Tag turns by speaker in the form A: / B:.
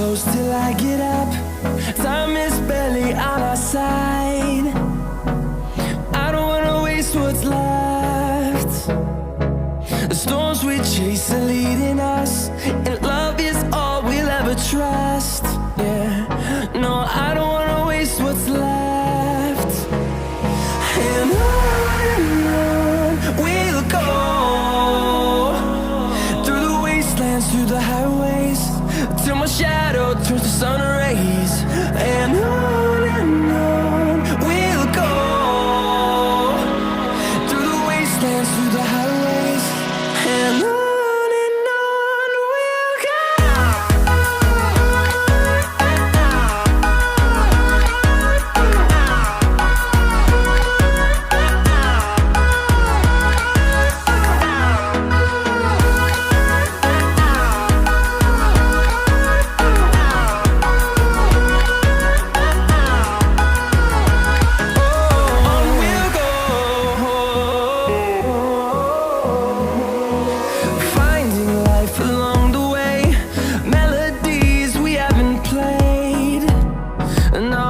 A: close till I get up. Time is barely on our side. I don't wanna waste what's left. The storms we chase are leading us, and love is all we'll ever trust. Yeah, no, I don't wanna waste what's left. And on we'll go, through the wastelands, through the highways, till my shadow turns to sun rays. And on we'll go, through the wastelands, through the highways, and on we'll go. Finding life along the way, melodies we haven't played. No,